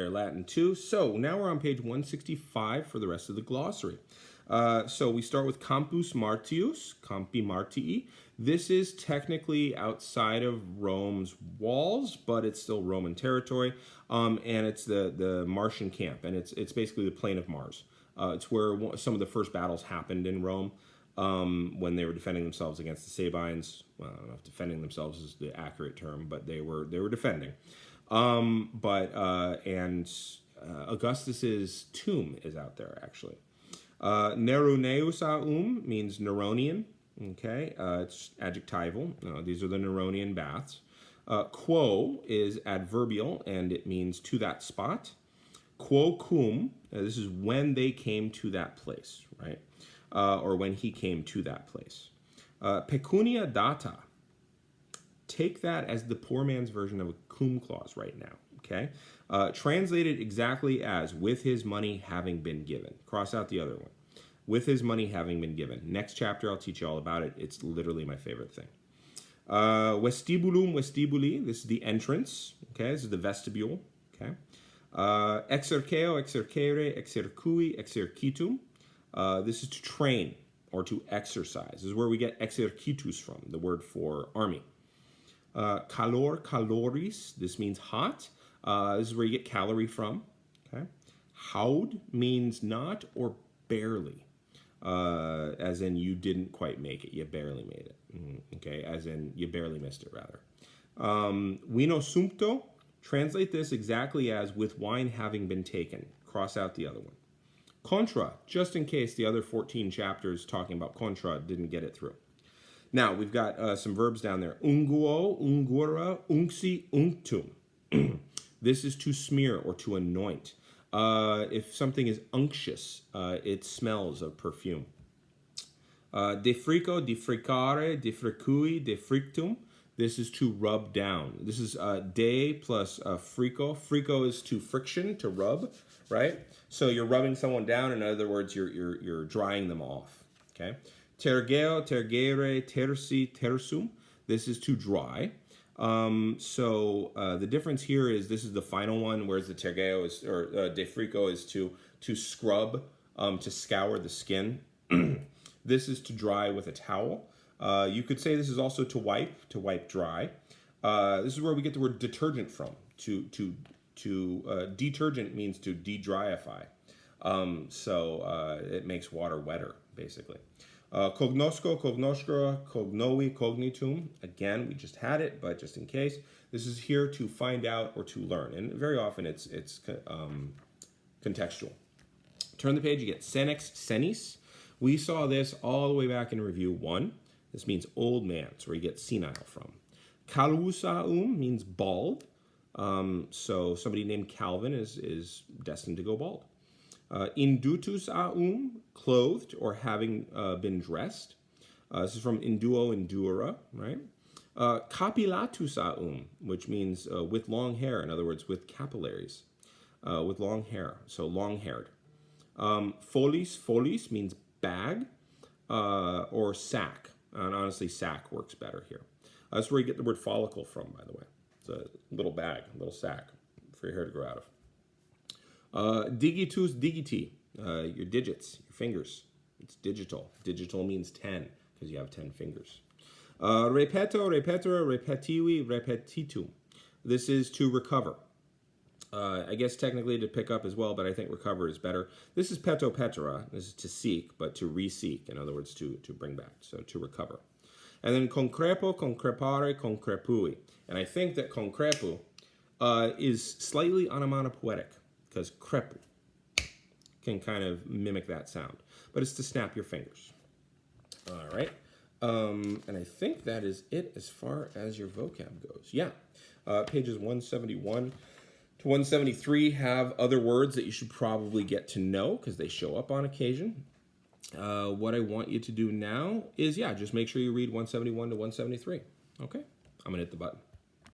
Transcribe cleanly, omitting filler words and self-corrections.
there, Latin 2. So now we're on page 165 for the rest of the glossary. So we start with Campus Martius, Campi Martii. This is technically outside of Rome's walls, but it's still Roman territory, and it's the Martian camp, and it's basically the plain of Mars. It's where some of the first battles happened in Rome when they were defending themselves against the Sabines. Well, I don't know if defending themselves is the accurate term, but they were defending. Augustus's tomb is out there, actually. Neroneus means Neronian. Okay, it's adjectival. These are the Neronian baths. Quo is adverbial, and it means to that spot. Quo cum, this is when they came to that place, right? Or when he came to that place. Pecunia data. Take that as the poor man's version of a cum clause right now, okay? Translated exactly as with his money having been given. Cross out the other one. With his money having been given. Next chapter, I'll teach you all about it. It's literally my favorite thing. Vestibulum vestibuli, this is the entrance, okay? This is the vestibule, okay? Exerceo, exercere, exercui, exercitum. This is to train or to exercise. This is where we get exercitus from, the word for army. Calor, caloris, this means hot. This is where you get calorie from, okay? Haud means not or barely. As in you didn't quite make it, you barely made it, okay? As in you barely missed it, rather. Vino sumpto, translate this exactly as with wine having been taken. Cross out the other one. Contra, just in case the other 14 chapters talking about contra didn't get it through. Now, we've got some verbs down there. Unguo, ungura, unxi, unctum. This is to smear or to anoint. If something is unctuous, it smells of perfume. Defrico, defricare, defricui, defrictum. This is to rub down. This is de plus frico. Frico is to friction, to rub, right? So you're rubbing someone down. In other words, you're drying them off, okay? Tergeo, tergere, tersi, tersum. This is to dry. The difference here is this is the final one, whereas the tergeo is, or defrico is to scrub, to scour the skin. This is to dry with a towel. You could say this is also to wipe dry. This is where we get the word detergent from. Detergent means to de-dryify. It makes water wetter, basically. Cognosco, cognoscere, cognoi, cognitum. Again, we just had it, but just in case. This is here to find out or to learn. And very often it's contextual. Turn the page, you get senex, senis. We saw this all the way back in review 1. This means old man. It's where you get senile from. Calusaum means bald. So somebody named Calvin is destined to go bald. Indutus aum, clothed or having been dressed. This is from induo, indura, right? Capillatus aum, which means with long hair. In other words, with capillaries, with long hair, so long-haired. Folis, folis means bag or sack. And honestly, sack works better here. That's where you get the word follicle from, by the way. It's a little bag, a little sack for your hair to grow out of. Digitus, digiti, your digits, your fingers. It's digital. Digital means 10 because you have 10 fingers. Repeto, repetera, repetivi, repetitum. This is to recover. I guess technically to pick up as well, but I think recover is better. This is peto petera. This is to seek, but to re-seek. In other words, to bring back, so to recover. And then concrepo, concrepare, concrepui. And I think that concrepu is slightly onomatopoetic because crepu can kind of mimic that sound. But it's to snap your fingers. All right. And I think that is it as far as your vocab goes. Yeah. Pages 171 to 173 have other words that you should probably get to know because they show up on occasion. What I want you to do now is, just make sure you read 171 to 173. Okay? I'm going to hit the button.